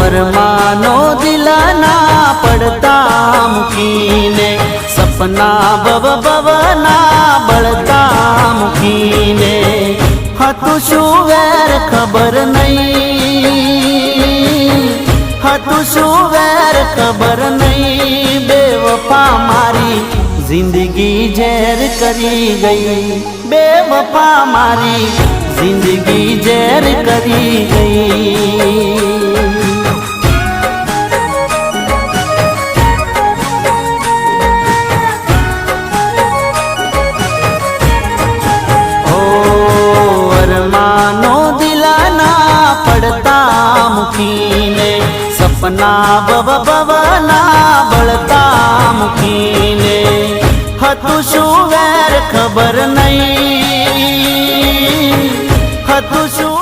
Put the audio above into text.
વરમાનો દિલના પડતા મૂકીને, સપના ભવના બળતા મૂકીને, હતું શું વેર ખબર નહીં, હતું શું વેર ખબર નહીં, બેવફા મારી જિંદગી ઝેર કરી ગઈ, બેવફા મારી જિંદગી ઝેર કરી ગઈ। સપના ભવના બળતા મૂકીને, હતું શું વેર ખબર નહીં, હતું શું